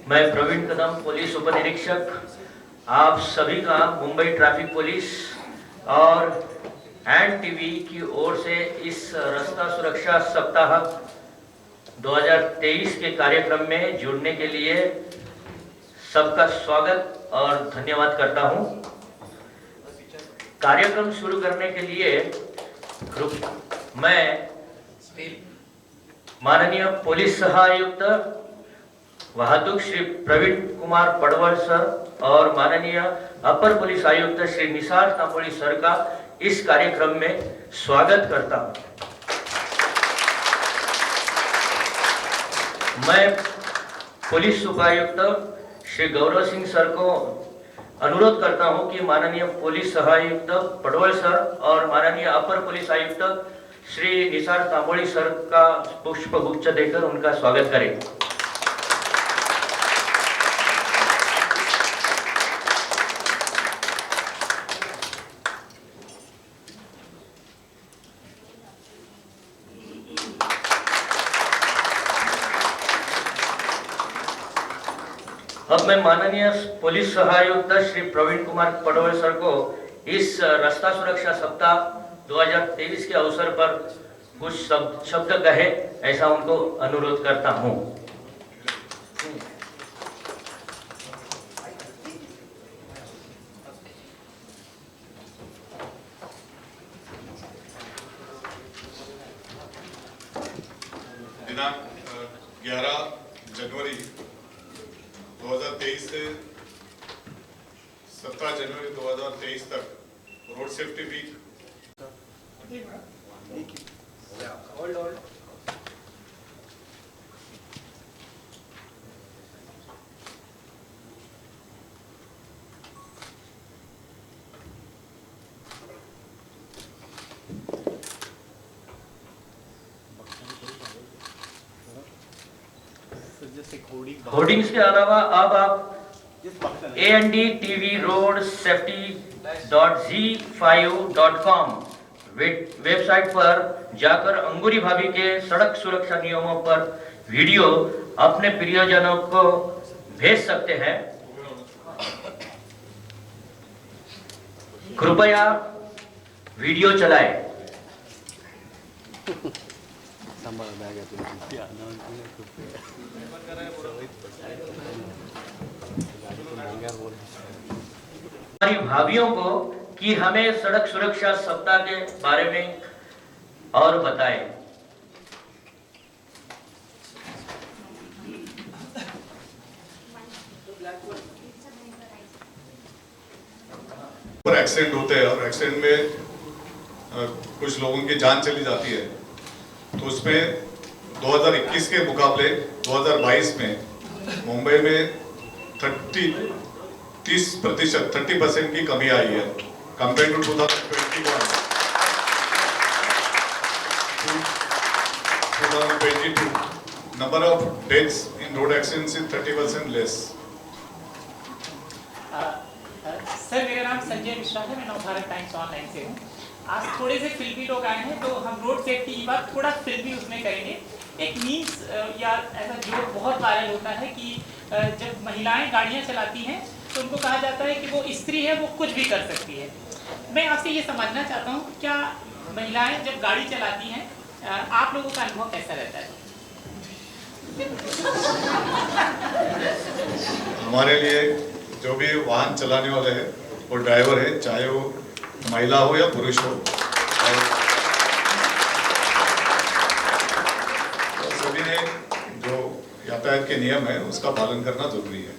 मैं प्रवीण कदम, पुलिस उपनिरीक्षक, आप सभी का मुंबई ट्रैफिक पुलिस और एंड टीवी की ओर से इस रास्ता सुरक्षा सप्ताह 2023 के कार्यक्रम में जुड़ने के लिए सबका स्वागत और धन्यवाद करता हूं। कार्यक्रम शुरू करने के लिए मैं माननीय पुलिस सहायुक्त वाहतूक श्री प्रवीण कुमार पडवल सर और माननीय अपर पुलिस आयुक्त श्री निसार तांबोली सर का इस कार्यक्रम में स्वागत करता हूं। मैं पुलिस उपायुक्त श्री गौरव सिंह सर को अनुरोध करता हूं कि माननीय पुलिस सहायुक्त पडवल सर और माननीय अपर पुलिस आयुक्त श्री निसार तांबोली सर का पुष्पगुच्छ देकर उनका स्वागत करें। अब मैं माननीय पुलिस सहायुक्त श्री प्रवीण कुमार पडवल सर को इस रास्ता सुरक्षा सप्ताह 2023 के अवसर पर कुछ शब्द कहे ऐसा उनको अनुरोध करता हूं। दिनांक 11 जनवरी 2023 से 17 जनवरी 2023 तक रोड सेफ्टी वीक होर्डिंग्स के अलावा अब आप AND-TV रोड safety.z5.com वेबसाइट पर जाकर अंगूरी भाभी के सड़क सुरक्षा नियमों पर वीडियो अपने प्रियजनों को भेज सकते हैं। कृपया वीडियो चलाएं। हमारी भाभियों को कि हमें सड़क सुरक्षा सप्ताह के बारे में और बताएं। एक्सीडेंट होते हैं और एक्सीडेंट में कुछ लोगों की जान चली जाती है, तो उसमें 2021 के मुकाबले 2022 में मुंबई में 30% की कमी आई है compare to 2022। Number of deaths in road accidents is 30% less. Sir, मेरा नाम संजय मिश्रा है, मैं नवभारत टाइम्स ऑनलाइन से हूँ। आज थोड़े से फिल्मी लोग आए हैं तो हम रोड सेफ्टी की बात थोड़ा फिल्मी उसमें करेंगे। एक मीम्स या ऐसा जोक बहुत वायरल होता है कि जब महिलाएं गाड़ियां चलाती हैं तो उनको कहा जाता है कि वो स्त्री है, वो कुछ भी कर सकती है। मैं आपसे ये समझना चाहता हूँ, क्या महिलाएं जब गाड़ी चलाती हैं आप लोगों का अनुभव कैसा रहता है? हमारे लिए जो भी वाहन चलाने वाले हैं वो ड्राइवर है, चाहे वो महिला हो या पुरुष हो, और सभी ने जो यातायात के नियम है उसका पालन करना जरूरी है।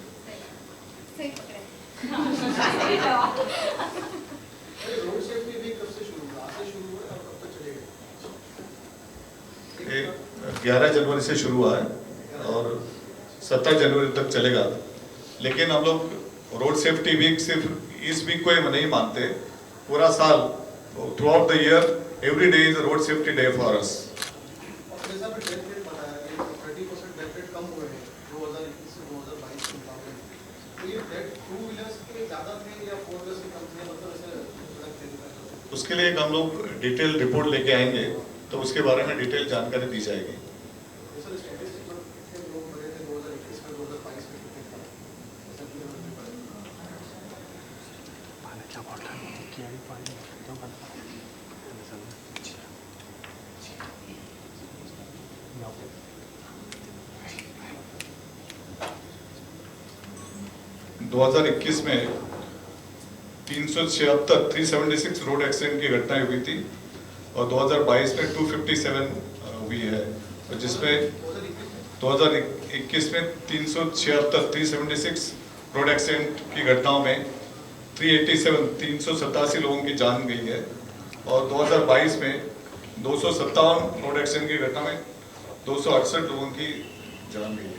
रोड सेफ्टी वीक कब से शुरू हुआ? आज से शुरू हुआ और कब तक चलेगा? 11 जनवरी से शुरू हुआ है और 17 जनवरी तक चलेगा। लेकिन हम लोग रोड सेफ्टी वीक सिर्फ इस वीक को ही नहीं मानते, पूरा साल through out the year every day is road safety day for us. Death rate बताया कि 30% डेथ रेट कम हुए हैं 2021 से 2022 के मुकाबले। तो ये डेथ टू व्हीलर्स के ज़्यादा थे या फोर व्हीलर्स की कम थे, मतलब ऐसे उसके लिए हम लोग डिटेल रिपोर्ट लेके आएंगे तो उसके बारे में डिटेल जानकारी दी जाएगी। सर, स्टैटिस्टिक्स लोग बड़े थे 2021 में 2022 में 2021 में 376 रोड एक्सीडेंट की घटनाएं हुई थी और 2022 में 257 हुई है, और जिसमें 2021 में 376 रोड एक्सीडेंट की घटनाओं में 387 लोगों की जान गई है, और 2022 में 257 रोड एक्सीडेंट की घटना में 268 लोगों की जान गई है।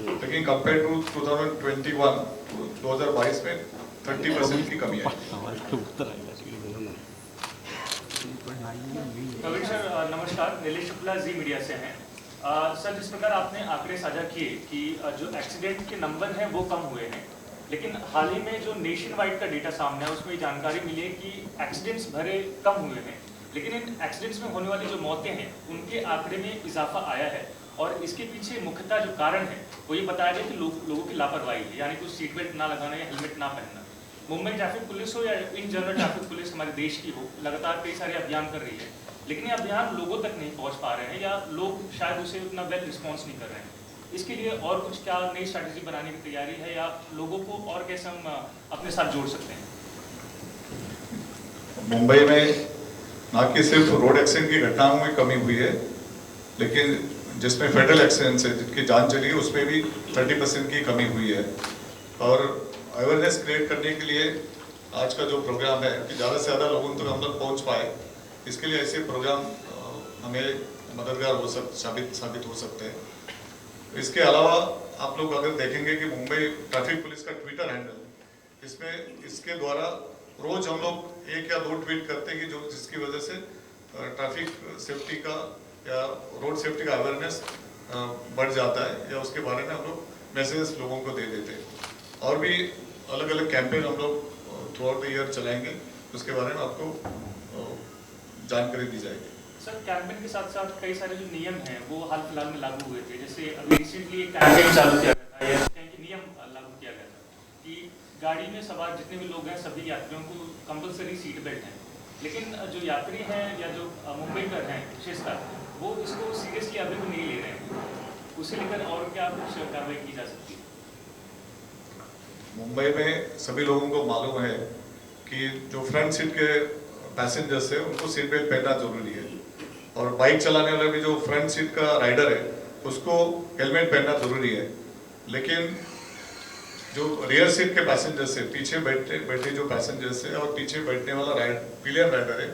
लेकिन कंपेयर टू 2022 में 30% की कमी है। प्रवीण सर नमस्कार, नीलेश शुक्ला जी मीडिया से हैं। सर, जिस प्रकार आपने आंकड़े साझा किए कि जो एक्सीडेंट के नंबर हैं वो कम हुए हैं, लेकिन हाल ही में जो नेशन वाइड का डेटा सामने है उसमें जानकारी मिली है कि एक्सीडेंट्स भरे कम हुए हैं, लेकिन इन एक्सीडेंट्स में होने वाली जो मौतें हैं उनके आंकड़े में इजाफा आया है, और इसके पीछे मुख्यतः जो कारण है वो ये बताया गया कि लोगों की लापरवाही है, यानी कुछ सीट बेल्ट ना लगाना या हेलमेट ना पहनना। मुंबई ट्रैफिक पुलिस हो या इन जनरल ट्रैफिक पुलिस हमारे देश की हो, लगातार कई सारे अभियान कर रही है, लेकिन ये अभियान लोगों तक नहीं पहुंच पा रहे हैं, या लोग शायद उसे उतना वेल रिस्पॉन्स नहीं कर रहे हैं। इसके लिए और कुछ क्या नई स्ट्रैटेजी बनाने की तैयारी है, या लोगों को और कैसे हम अपने साथ जोड़ सकते हैं? मुंबई में ना कि सिर्फ रोड एक्सीडेंट की घटनाओं में कमी हुई है, लेकिन जिसमें फेटल एक्सीडेंट्स है, जिनकी जान चली है, उसमें भी 30% की कमी हुई है। और अवेयरनेस क्रिएट करने के लिए आज का जो प्रोग्राम है कि ज़्यादा से ज़्यादा लोगों तक हम लोग पहुँच पाए, इसके लिए ऐसे प्रोग्राम हमें मददगार साबित हो सकते हैं। इसके अलावा आप लोग अगर देखेंगे कि मुंबई ट्रैफिक पुलिस का ट्विटर हैंडल, इसमें इसके द्वारा रोज हम लोग 1 या 2 ट्वीट करते हैं कि जिसकी वजह से ट्रैफिक सेफ्टी का या रोड सेफ्टी का अवेयरनेस बढ़ जाता है, या उसके बारे में हम लोग मैसेजेस लोगों को दे देते हैं। और भी अलग अलग कैंपेन हम लोग थ्रू आउट द ईयर चलाएंगे, उसके बारे में आपको जानकारी दी जाएगी। सर, कैंपेन के साथ साथ कई सारे जो नियम हैं वो हाल फिलहाल में लागू हुए थे, जैसे अभी रिसेंटली एक कैंपेन चालू किया गया था, या नियम लागू किया गया था कि गाड़ी में सवार जितने भी लोग हैं सभी यात्रियों को कंपलसरी सीट बेल्ट है, लेकिन जो यात्री हैं या जो मुंबई पर हैं विशेषकर, वो इसको सीरियसली अभी भी नहीं ले रहे हैं। उसे लेकर और क्या कुछ कार्रवाई की जा सकती है? मुंबई में सभी लोगों को मालूम है कि जो फ्रंट सीट के पैसेंजर्स है उनको सीट बेल्ट पहनना जरूरी है, और बाइक चलाने वाले भी जो फ्रंट सीट का राइडर है उसको हेलमेट पहनना जरूरी है। लेकिन जो रियर सीट के पैसेंजर्स है, पीछे बैठे जो पैसेंजर्स है और पीछे बैठने वाला पिलियन राइडर है,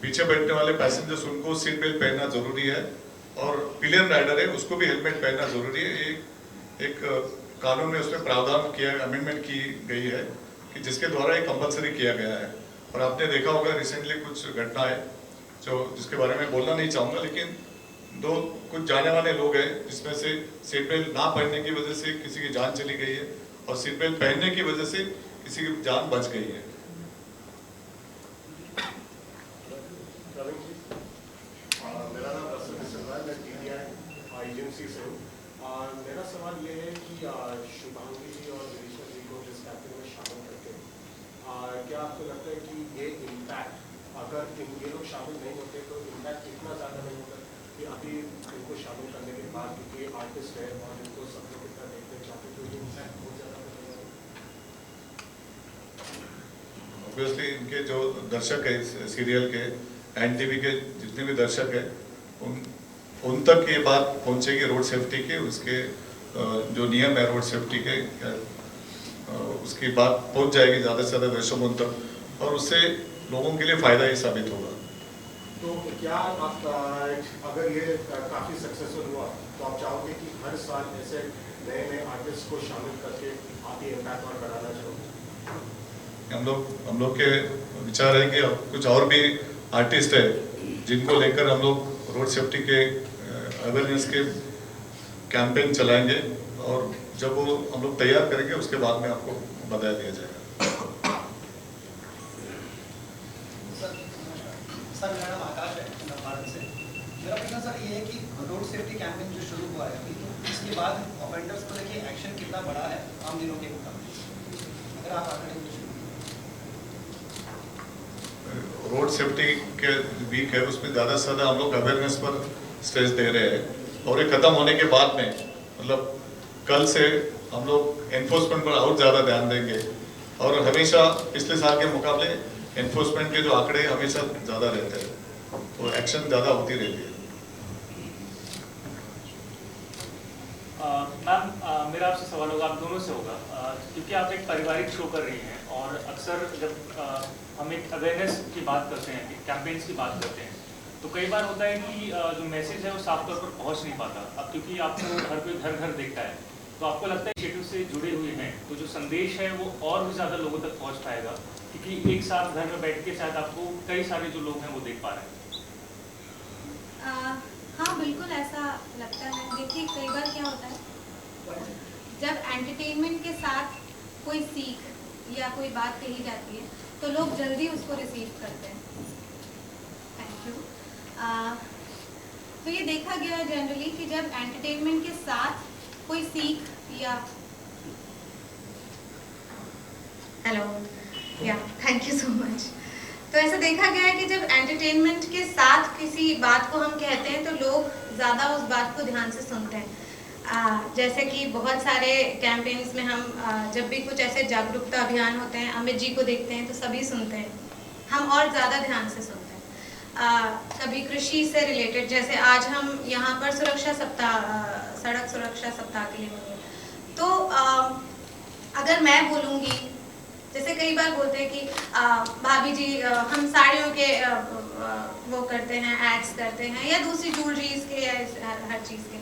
पीछे बैठने वाले पैसेंजर्स उनको सीट बेल्ट पहनना जरूरी है, और पिलियन राइडर है उसको भी हेलमेट पहनना जरूरी है। एक कानून में उसमें प्रावधान किया, अमेंडमेंट की गई है कि जिसके द्वारा ये कंपलसरी किया गया है। और आपने देखा होगा रिसेंटली कुछ घटनाएं जो जिसके बारे में बोलना नहीं चाहूँगा, लेकिन कुछ जाने वाले लोग हैं जिसमें से सीट बेल्ट ना पहनने की वजह से किसी की जान चली गई है, और सीट बेल्ट पहनने की वजह से किसी की जान बच गई है। मेरा नाम रसल सिलवा है, मैं TDI एजेंसी से हूँ। मेरा सवाल ये है कि शुभांगी जी और विदिशा जी को इस कैंपेन में शामिल करके क्या आपको लगता है कि ये इम्पैक्ट, अगर ये लोग शामिल नहीं होते तो इम्पैक्ट इतना ज़्यादा नहीं होता कि अभी इनको शामिल करने के बाद, क्योंकि आर्टिस्ट है और इनको सब लोग इतना देखना चाहते, तो ये इम्पैक्ट बहुत ज़्यादा बनेगा? ऑब्वियसली इनके जो दर्शक है सीरियल के, NTV के जितने भी दर्शक है, उन तक ये बात पहुंचेगी रोड सेफ्टी के, उसके जो नियम है रोड सेफ्टी के, उसकी बात पहुंच जाएगी ज़्यादा से ज़्यादा दर्शकों तक, और उससे लोगों के लिए फ़ायदा ही साबित होगा। तो क्या आप अगर ये काफ़ी सक्सेसफुल हुआ तो आप चाहोगे कि हर साल ऐसे नए नए आर्टिस्ट को शामिल करके आप ये इम्पैक्ट और बढ़ाना चाहोगे? हम लोग के विचार है कि अब कुछ और भी आर्टिस्ट है जिनको लेकर हम लोग रोड सेफ्टी के अवेयरनेस के कैंपेन चलाएंगे, और जब वो हम लोग तैयार करेंगे उसके बाद में आपको बता दिया जाएगा। सर, मेरा नाम आकाश है, मैं भारत से। मेरा प्रश्न सर ये है कि रोड सेफ्टी कैंपेन जो शुरू हुआ है अभी, तो इसके बाद ऑफेंडर्स को लेके एक्शन कितना बड़ा है आम दिनों के मुकाबले, अगर आप आंकड़े रोड सेफ्टी के वीक है उसमें ज़्यादा से ज़्यादा हम लोग अवेयरनेस पर स्ट्रेस दे रहे हैं और ये ख़त्म होने के बाद में मतलब कल से हम लोग एनफोर्समेंट पर और ज़्यादा ध्यान देंगे और हमेशा पिछले साल के मुकाबले एनफोर्समेंट के जो आंकड़े हमेशा ज़्यादा रहते हैं तो एक्शन ज़्यादा होती रहती है। मैम मेरा आपसे सवाल होगा, आप दोनों से होगा, क्योंकि आप एक पारिवारिक शो कर रही हैं और अक्सर जब हम एक अवेयरनेस की बात करते हैं, एक कैंपेन्स की बात करते हैं, तो कई बार होता है कि जो मैसेज है वो साफ तौर पर पहुंच नहीं पाता। अब क्योंकि आपको हर कोई घर घर देखता है तो आपको लगता है इनिशिएटिव से जुड़े हुए हैं तो जो संदेश है वो और भी ज़्यादा लोगों तक पहुँच पाएगा, क्योंकि एक साथ घर में बैठ के शायद आपको कई सारे जो लोग हैं वो देख पा रहे हैं। हाँ बिल्कुल ऐसा लगता है। देखिए कई बार क्या होता है, जब एंटरटेनमेंट के साथ कोई सीख या कोई बात कही जाती है तो लोग जल्दी उसको रिसीव करते हैं। Thank you. तो ये देखा गया है जनरली कि जब एंटरटेनमेंट के साथ कोई सीख या हेलो या थैंक यू सो मच। तो ऐसा देखा गया है कि जब एंटरटेनमेंट के साथ किसी बात को हम कहते हैं तो लोग ज़्यादा उस बात को ध्यान से सुनते हैं। जैसे कि बहुत सारे कैंपेन्स में हम जब भी कुछ ऐसे जागरूकता अभियान होते हैं, अमित जी को देखते हैं तो सभी सुनते हैं, हम और ज़्यादा ध्यान से सुनते हैं। कभी कृषि से रिलेटेड, जैसे आज हम यहाँ पर सुरक्षा सप्ताह, सड़क सुरक्षा सप्ताह के लिए होंगे, तो अगर मैं बोलूँगी, जैसे कई बार बोलते हैं कि भाभी जी हम साड़ियों के वो करते हैं, एड्स करते हैं या दूसरी ज्वेलरीज के या हर चीज़ के,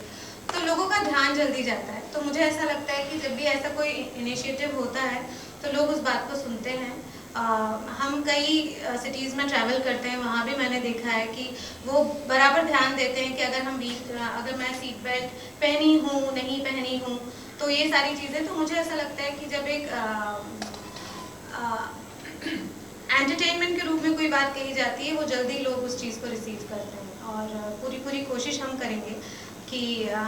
तो लोगों का ध्यान जल्दी जाता है। तो मुझे ऐसा लगता है कि जब भी ऐसा कोई इनिशिएटिव होता है तो लोग उस बात को सुनते हैं। हम कई सिटीज़ में ट्रैवल करते हैं, वहाँ भी मैंने देखा है कि वो बराबर ध्यान देते हैं कि अगर मैं सीट बेल्ट पहनी हूँ नहीं पहनी हूँ, तो ये सारी चीज़ें। तो मुझे ऐसा लगता है कि जब एक एंटरटेनमेंट के रूप में कोई बात कही जाती है वो जल्दी लोग उस चीज़ को रिसीव करते हैं और पूरी कोशिश हम करेंगे कि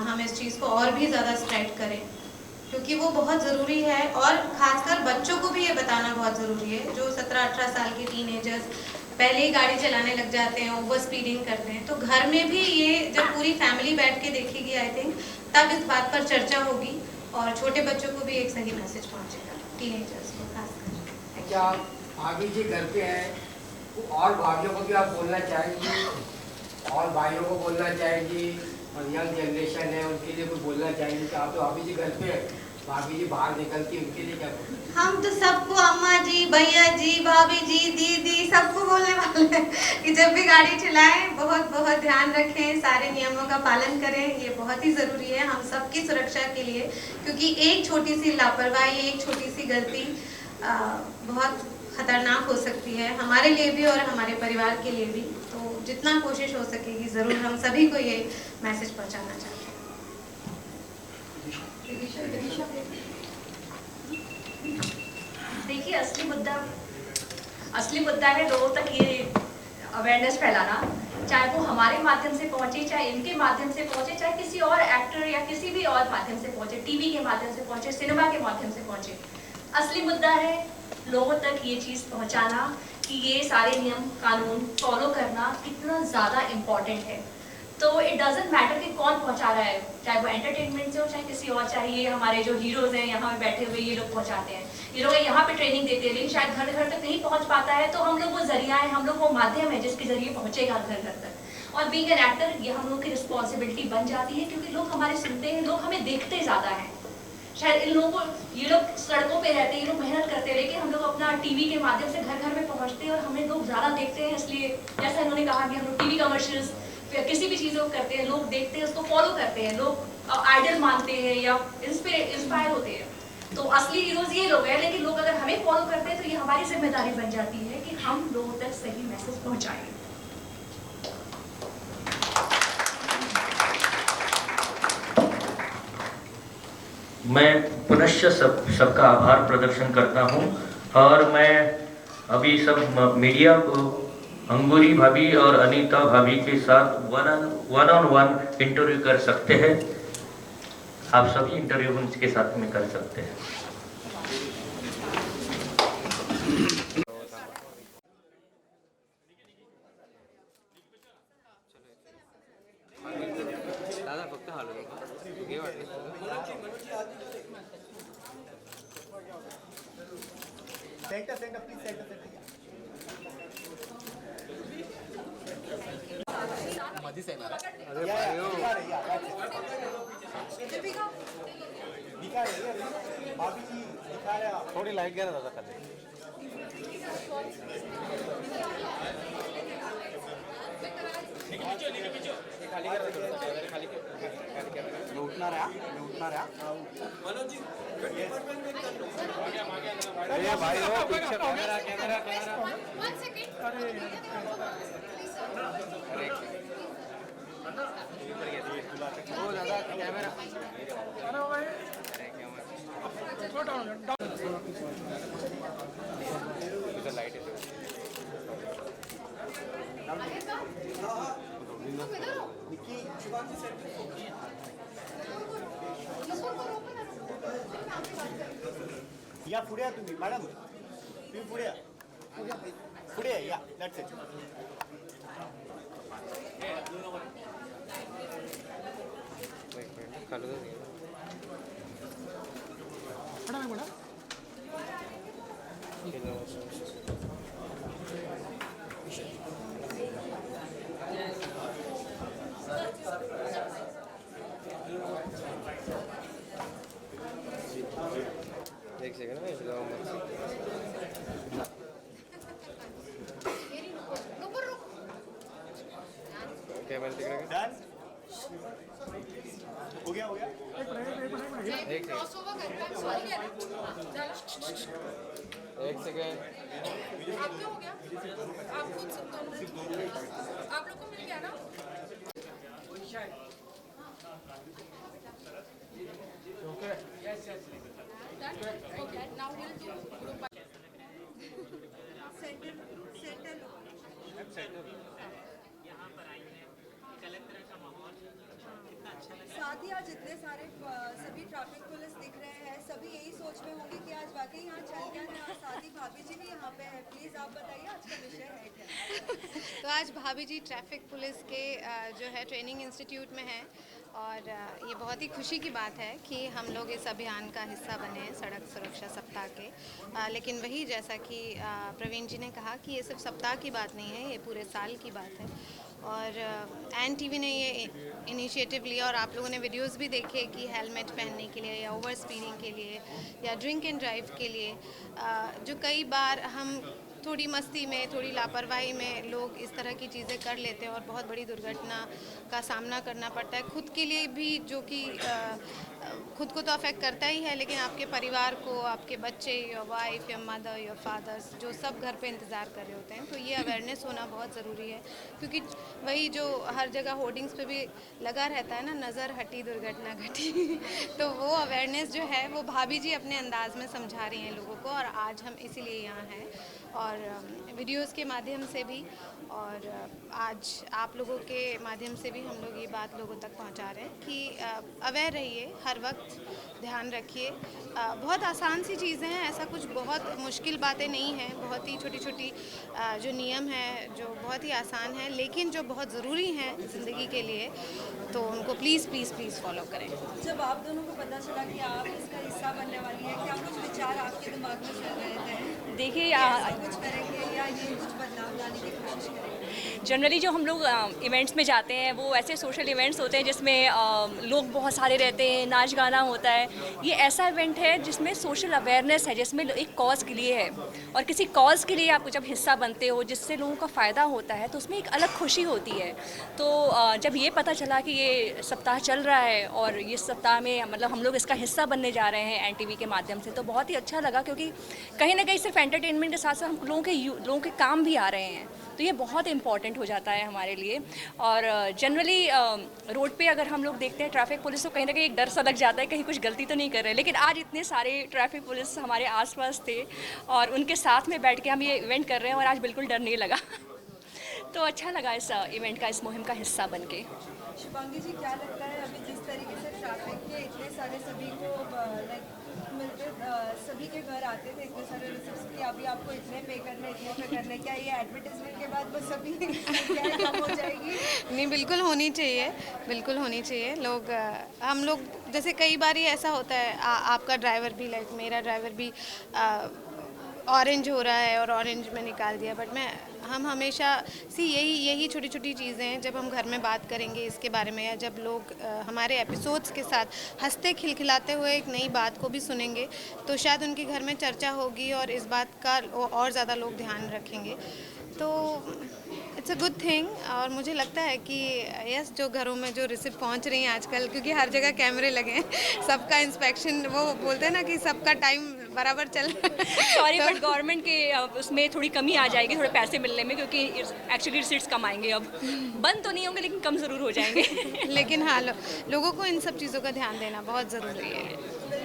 हम इस चीज़ को और भी ज़्यादा स्प्रेड करें, क्योंकि वो बहुत ज़रूरी है और ख़ासकर बच्चों को भी ये बताना बहुत ज़रूरी है। जो 17-18 साल के टीनेजर्स पहले ही गाड़ी चलाने लग जाते हैं, ओवर स्पीडिंग करते हैं, तो घर में भी ये जब पूरी फैमिली बैठ के देखेगी आई थिंक तब इस बात पर चर्चा होगी और छोटे बच्चों को भी एक सही मैसेज पहुँचेगा, टीनेजर्स को खासकर। क्या भाभी जी घर पे हैं तो और भाभीियों को भी आप बोलना चाहेंगी और भाइयों को बोलना चाहेंगी और यंग जनरेशन है उनके लिए कुछ बोलना चाहेंगे कि आप तो भाभी जी घर पे हैं, भाभी जी बाहर निकलती उनके लिए क्या बोलते हैं? हम तो सबको अम्मा जी, भैया जी, भाभी जी, दीदी सबको बोलने वाले हैं कि जब भी गाड़ी चलाएं बहुत बहुत ध्यान रखें, सारे नियमों का पालन करें, ये बहुत ही ज़रूरी है हम सबकी सुरक्षा के लिए, क्योंकि एक छोटी सी लापरवाही, एक छोटी सी गलती बहुत खतरनाक हो सकती है हमारे लिए भी और हमारे परिवार के लिए भी। तो जितना कोशिश हो सकेगी ज़रूर हम सभी को ये मैसेज पहुंचाना चाहते हैं। देखिए असली मुद्दा है लोगों तक ये अवेयरनेस फैलाना, चाहे वो हमारे माध्यम से पहुंचे, चाहे इनके माध्यम से पहुंचे, चाहे किसी और एक्टर या किसी भी और माध्यम से पहुंचे, टीवी के माध्यम से पहुंचे, सिनेमा के माध्यम से पहुंचे। असली मुद्दा है लोगों तक ये चीज़ पहुंचाना कि ये सारे नियम कानून फॉलो करना कितना ज़्यादा इम्पॉर्टेंट है। तो इट डजेंट मैटर कि कौन पहुंचा रहा है, चाहे वो एंटरटेनमेंट से हो चाहे किसी और, चाहे ये हमारे जो हीरोज़ हैं यहाँ पे बैठे हुए ये लोग पहुंचाते हैं, ये लोग यहाँ पे ट्रेनिंग देते हैं, लेकिन शायद घर घर तक नहीं पहुंच पाता है। तो हम लोग वो जरिया है, हम लोग वो माध्यम है जिसके जरिए पहुंचेगा घर घर तक। और बीइंग एन एक्टर ये हम लोग की रिस्पॉन्सिबिलिटी बन जाती है, क्योंकि लोग हमारे सुनते हैं, लोग हमें देखते ज़्यादा हैं। शायद इन लोगों को, ये लोग सड़कों पे रहते हैं, ये लोग मेहनत करते हैं, लेकिन हम लोग अपना टीवी के माध्यम से घर घर में पहुंचते हैं और हमें लोग ज़्यादा देखते हैं। इसलिए जैसा इन्होंने कहा कि हम लोग टीवी कमर्शियल्स किसी भी चीज़ को करते हैं, लोग देखते हैं, उसको फॉलो करते हैं, लोग आइडल मानते हैं या इंस्पायर होते हैं। तो असली हीरोज़ ये लोग हैं, लेकिन लोग अगर हमें फॉलो करते हैं तो ये हमारी जिम्मेदारी बन जाती है कि हम लोगों तक सही मैसेज पहुँचाएँ। मैं पुनश्च सबका आभार प्रदर्शन करता हूं और मैं अभी सब मीडिया को अंगूरी भाभी और अनीता भाभी के साथ वन ऑन वन इंटरव्यू कर सकते हैं। आप सभी इंटरव्यू उनके साथ में कर सकते हैं। Centre centre please centre centre दिखा रहे भाभी जी दिखा रहे थोड़ी लाइट गिरा दादा कर उठना रहा मनोज जी भाई हो पीछे कैमरा कैमरा कैमरा ओ दादा कैमरा इधर लाइट है निकी शिवांगी सेंटर या पुढे या तुम्ही मॅडम तुम्ही पुढे या पुढे या दॅट्स इट एक सेकंड में कैमरा दिख रहा है डन हो गया एक सेकंड आप लोग को मिल गया ना okay yes okay now will do group centre यहाँ पर आई है एक अलग तरह का माहौल कितना अच्छा लगा। साथ ही आज इतने सारे सभी ट्रैफिक पुलिस दिख रहे हैं, सभी यही सोच में होंगे कि आज वाकई यहाँ चल गया है और साथ ही भाभी जी भी यहाँ पे है। प्लीज़ आप बताइए आज का विषय है क्या? तो आज भाभी जी ट्रैफिक पुलिस के जो है ट्रेनिंग इंस्टीट्यूट में हैं और ये बहुत ही खुशी की बात है कि हम लोग इस अभियान का हिस्सा बने हैं सड़क सुरक्षा सप्ताह के। लेकिन वही जैसा कि प्रवीण जी ने कहा कि ये सिर्फ सप्ताह की बात नहीं है, ये पूरे साल की बात है। और NTV ने ये इनिशिएटिव लिया और आप लोगों ने वीडियोस भी देखे कि हेलमेट पहनने के लिए या ओवर स्पीडिंग के लिए या ड्रिंक एंड ड्राइव के लिए जो कई बार हम थोड़ी मस्ती में, थोड़ी लापरवाही में लोग इस तरह की चीज़ें कर लेते हैं और बहुत बड़ी दुर्घटना का सामना करना पड़ता है खुद के लिए भी, जो कि खुद को तो अफेक्ट करता ही है, लेकिन आपके परिवार को, आपके बच्चे, your wife, your mother, your fathers, जो सब घर पे इंतज़ार कर रहे होते हैं। तो ये अवेयरनेस होना बहुत ज़रूरी है, क्योंकि वही जो हर जगह होर्डिंग्स पे भी लगा रहता है ना, नज़र हटी दुर्घटना घटी तो वो अवेयरनेस जो है वो भाभी जी अपने अंदाज में समझा रही हैं लोगों को, और आज हम इसीलिए यहाँ हैं और वीडियोस के माध्यम से भी और आज आप लोगों के माध्यम से भी हम लोग ये बात लोगों तक पहुंचा रहे हैं कि अवेयर रहिए, हर वक्त ध्यान रखिए। बहुत आसान सी चीज़ें हैं, ऐसा कुछ बहुत मुश्किल बातें नहीं हैं, बहुत ही छोटी छोटी जो नियम हैं जो बहुत ही आसान हैं, लेकिन जो बहुत ज़रूरी हैं ज़िंदगी के लिए, तो उनको प्लीज़ प्लीज़ प्लीज़ फॉलो करें। जब आप दोनों को पता चला कि आप इसका हिस्सा बनने वाली हैं, क्या कुछ विचार आपके दिमाग में चल रहे थे? देखिए कुछ करेंगे या ये कुछ बदलाव लाने की कोशिश करेंगे? जनरली जो हम लोग इवेंट्स में जाते हैं वो ऐसे सोशल इवेंट्स होते हैं जिसमें लोग बहुत सारे रहते हैं, नाच गाना होता है। ये ऐसा इवेंट है जिसमें सोशल अवेयरनेस है, जिसमें एक कॉज के लिए है, और किसी कॉज के लिए आप जब हिस्सा बनते हो जिससे लोगों का फ़ायदा होता है तो उसमें एक अलग खुशी होती है। तो जब ये पता चला कि ये सप्ताह चल रहा है और ये सप्ताह में मतलब हम लोग इसका हिस्सा बनने जा रहे हैं NTV के माध्यम से, तो बहुत ही अच्छा लगा, क्योंकि कहीं ना कहीं सिर्फ एंटरटेनमेंट के साथ साथ हम लोगों के काम भी आ रहे हैं, तो ये बहुत इंपॉर्टेंट हो जाता है हमारे लिए। और जनरली रोड पे अगर हम लोग देखते हैं ट्रैफिक पुलिस, तो कहीं ना कहीं एक डर सा लग जाता है कहीं कुछ गलती तो नहीं कर रहे, लेकिन आज इतने सारे ट्रैफिक पुलिस हमारे आसपास थे और उनके साथ में बैठ के हम ये इवेंट कर रहे हैं और आज बिल्कुल डर नहीं लगा तो अच्छा लगा इस इवेंट का, इस मुहिम का हिस्सा बन के। शुभांगी जी, क्या लगता है अभी जिस तरीके से ट्रैफिक के इतने सारे सभी को लाइक मिलते सभी के घर आते थे इतने सारे रिसिप्ट्स कि अभी आपको इतने पे करने, क्या ये एडवर्टाइजमेंट के बाद बस अभी क्या कम हो जाएगी? नहीं, बिल्कुल होनी चाहिए, बिल्कुल होनी चाहिए। लोग हम लोग जैसे कई बार ही ऐसा होता है, आपका ड्राइवर भी लाइक मेरा ड्राइवर भी ऑरेंज हो रहा है और ऑरेंज में निकाल दिया, बट हम हमेशा यही छोटी छोटी चीज़ें हैं। जब हम घर में बात करेंगे इसके बारे में, या जब लोग हमारे एपिसोड्स के साथ हंसते खिलखिलाते हुए एक नई बात को भी सुनेंगे, तो शायद उनके घर में चर्चा होगी और इस बात का और ज़्यादा लोग ध्यान रखेंगे। तो इट्स अ गुड थिंग। और मुझे लगता है कि यस, जो घरों में जो रिसिप्ट पहुंच रही हैं आजकल, क्योंकि हर जगह कैमरे लगे हैं, सबका इंस्पेक्शन, वो बोलते हैं ना कि सबका टाइम बराबर चल सॉरी बट गवर्नमेंट के उसमें थोड़ी कमी आ जाएगी, थोड़े पैसे मिलने में, क्योंकि एक्चुअली रिसीट्स कम आएंगे। अब बंद तो नहीं होंगे लेकिन कम ज़रूर हो जाएंगे। लेकिन हाँ, लोगों को इन सब चीज़ों का ध्यान देना बहुत ज़रूरी है।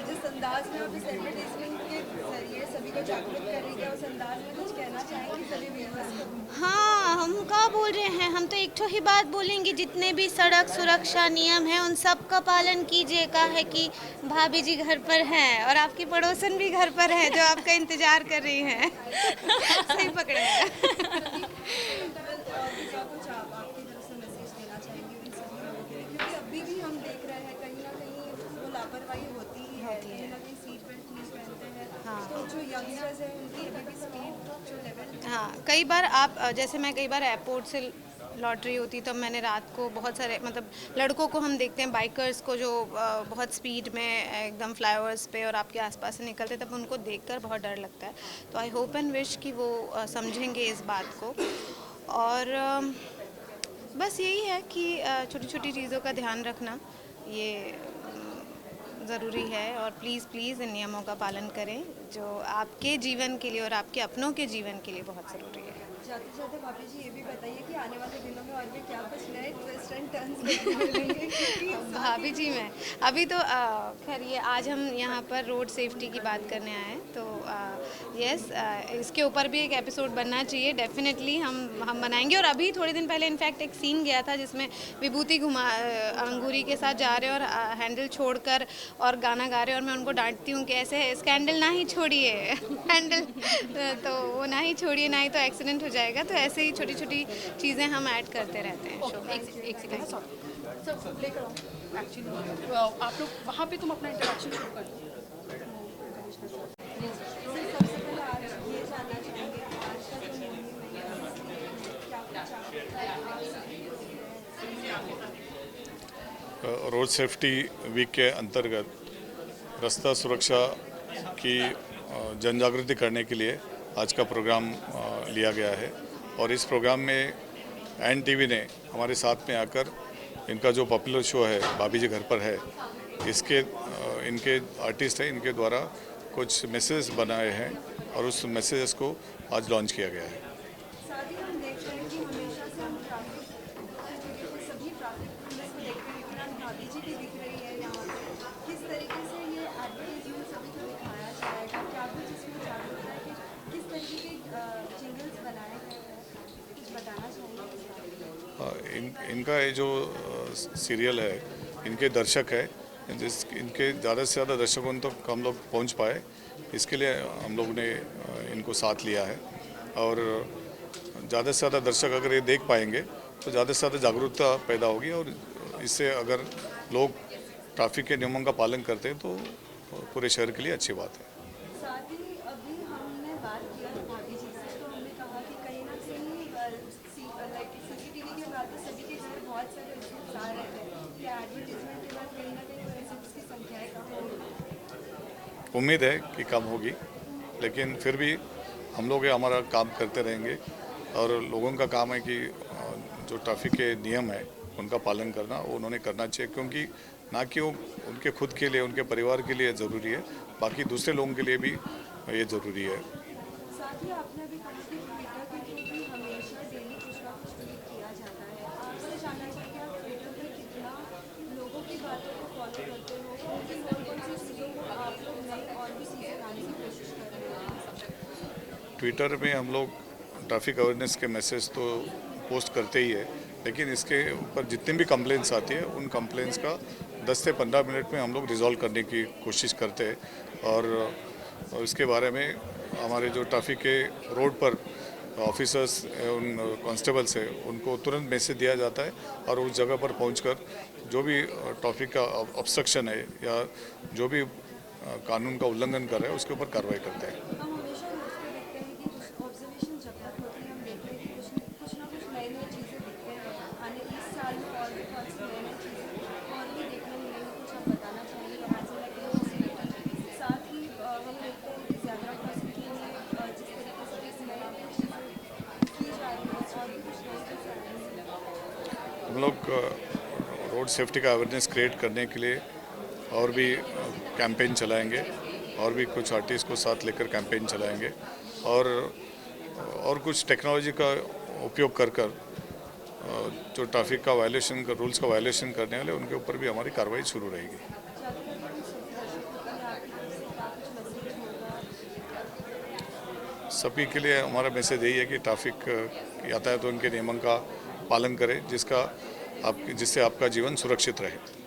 जिस अंदाज में आप इस एडवर्टाइजमेंट के जरिए सभी को जागरूक कर रही है, उस अंदाज में कुछ कहना चाहेंगे सभी व्यूअर्स को? हाँ, हम क्या बोल रहे हैं, हम तो एक ही बात बोलेंगे, जितने भी सड़क सुरक्षा नियम हैं उन सब का पालन कीजिएगा। है कि भाभी जी घर पर हैं और आपकी पड़ोसन भी घर पर है जो आपका इंतजार कर रही हैं। सही पकड़े हैं। कुछ आप आपकी तरफ से मैसेज देना चाहेंगे उन सभी लोगों के लिए, क्योंकि अभी भी हम देख रहे हैं कहीं ना कहीं वो लापरवाही होती ही है, कहीं ना कहीं सीट बेल्ट नहीं पहनते हैं। हाँ। तो जो यंगस्टर्स हैं उनकी अभी भी स्पीड जो लेवल, हाँ, कई बार जैसे मैं कई बार एयरपोर्ट से लौट रही होती, तब मैंने रात को बहुत सारे मतलब लड़कों को हम देखते हैं, बाइकर्स को जो बहुत स्पीड में एकदम फ्लाईओवर्स पे और आपके आसपास से निकलते, तब उनको देखकर बहुत डर लगता है। तो आई होप एंड विश कि वो समझेंगे इस बात को। और बस यही है कि छोटी छोटी चीज़ों का ध्यान रखना ये ज़रूरी है। और प्लीज़ इन नियमों का पालन करें जो आपके जीवन के लिए और आपके अपनों के जीवन के लिए बहुत ज़रूरी है। जाते जाते भाभी जी ये भी बताइए कि आने वाले दिनों में और भी क्या कुछ नए ट्विस्ट एंड टर्न्स देखने को मिलेंगे, क्योंकि भाभी जी मैं अभी तो खैर ये आज हम यहाँ पर रोड सेफ्टी की बात करने आए हैं, तो यस, इसके ऊपर भी एक एपिसोड बनना चाहिए। डेफिनेटली हम बनाएंगे। और अभी थोड़े दिन पहले इनफैक्ट एक सीन गया था जिसमें विभूति अंगूरी के साथ जा रहे और हैंडल छोड़कर और गाना गा रहे, और मैं उनको डांटती हूँ कि ऐसे स्कैंडल ना ही छोड़िए हैंडल, तो वो ना ही छोड़िए, ना ही तो एक्सीडेंट हो जाएगा। तो ऐसे ही छोटी छोटी चीज़ें हम ऐड करते रहते हैं। एक सेकंड, सर लेकर आओ। एक्चुअली आप लोग वहाँ पे तुम अपना इंटरेक्शन शुरू कर दो। सबसे पहले आज ये जानना चाहेंगे कि आज का जो मूवी है रोड सेफ्टी वीक के अंतर्गत रास्ता सुरक्षा की जन जागृति करने के लिए आज का प्रोग्राम लिया गया है। और इस प्रोग्राम में NTV ने हमारे साथ में आकर इनका जो पॉपुलर शो है भाभी जी घर पर है, इनके आर्टिस्ट हैं, इनके द्वारा कुछ मैसेज बनाए हैं और उस मैसेजेस को आज लॉन्च किया गया है। साथ ही हम देख रहे हैं कि हमेशा से हम सभी ट्रैफिक पुलिस को देखते हैं, लेकिन हम भाभी जी भी दिख रही है यहाँ पे। किस तरीके से ये एडवर्टाइजमेंट सभी को दिखाया जाएगा, क्या कुछ इसमें जागरूकता है कि किस तरीके के जिंगल्स बनाए गए हैं, कुछ बताना चाहिए? इनका ये जो सीरियल है, इनके दर्शक है, इनके ज़्यादा से ज़्यादा दर्शकों तक हम लोग पहुँच पाए, इसके लिए हम लोग ने इनको साथ लिया है। और ज़्यादा से ज़्यादा दर्शक अगर ये देख पाएंगे तो ज़्यादा से ज़्यादा जागरूकता पैदा होगी, और इससे अगर लोग ट्रैफिक के नियमों का पालन करते हैं तो पूरे शहर के लिए अच्छी बात है। साथ ही अभी हमने बात किया भाभी जी से, तो हमने कहा कि कहीं ना कहीं CCTV के बाद तो सभी के घर बहुत सारे रिसिप्ट्स आ रहे थे, क्या एडवर्टीजमेंट के बाद कहीं ना कहीं रिसिप्ट्स की संख्याएं कम होगी? उम्मीद है कि कम होगी, लेकिन फिर भी हम लोग हमारा काम करते रहेंगे। और लोगों का काम है कि जो ट्रैफिक के नियम है उनका पालन करना, वो उन्होंने करना चाहिए, क्योंकि ना कि उनके खुद के लिए, उनके परिवार के लिए ज़रूरी है, बाकी दूसरे लोगों के लिए भी ये ज़रूरी है। साथ ही आपने भी कहा कि ट्विटर के थ्रू भी हमेशा डेली कुछ ना कुछ ट्वीट किया जाता है। आपसे जानना चाहिए आप ट्विटर पर कितना लोगों की बातों को फॉलो करते हो, कौन सी चीज़ों को आप लोग नई और भी चीज़ें लाने की कोशिश कर रहे हैं? ट्विटर में हम लोग ट्रैफिक अवेयरनेस के मैसेज तो पोस्ट करते ही है, लेकिन इसके ऊपर जितनी भी कंप्लेंट्स आती है उन कंप्लेंट्स का 10 से 15 मिनट में हम लोग रिजॉल्व करने की कोशिश करते हैं। और इसके बारे में हमारे जो ट्रैफिक के रोड पर ऑफिसर्स उन कांस्टेबल्स है उनको तुरंत मैसेज दिया जाता है और उस जगह पर पहुंचकर जो भी ट्रैफिक का ऑब्स्ट्रक्शन है या जो भी कानून का उल्लंघन कर रहा है उसके ऊपर कार्रवाई करते हैं। हम हमेशा देखते हैं कि ऑब्जर्वेशन जब तक होती है हम देखते हैं कि कुछ ना कुछ नई नई चीज़ें दिखते हैं। आने इस साल में और भी बहुत सी नई नई चीज़ें और भी देखने मिलेंगी। कुछ आप बताना चाहेंगे यहाँ से लेकर साथ ही हम देखते हैं कि ज़्यादा क्रॉसिंग के लिए जिस तरीके से इस नई नई चीज़ें की जा रही है और भी कुछ नई चीज़ें हम लोग रोड सेफ्टी का अवेयरनेस क्रिएट करने के लिए और भी कैंपेन चलाएंगे और भी कुछ आर्टिस्ट को साथ लेकर कैंपेन चलाएंगे और कुछ टेक्नोलॉजी का उपयोग कर जो ट्रैफिक का वायलेशन रूल्स का वायलेशन करने वाले उनके ऊपर भी हमारी कार्रवाई शुरू रहेगी। सभी के लिए हमारा मैसेज यही है कि ट्रैफिक यातायात उनके नियमों का पालन करें जिससे आपका जीवन सुरक्षित रहे।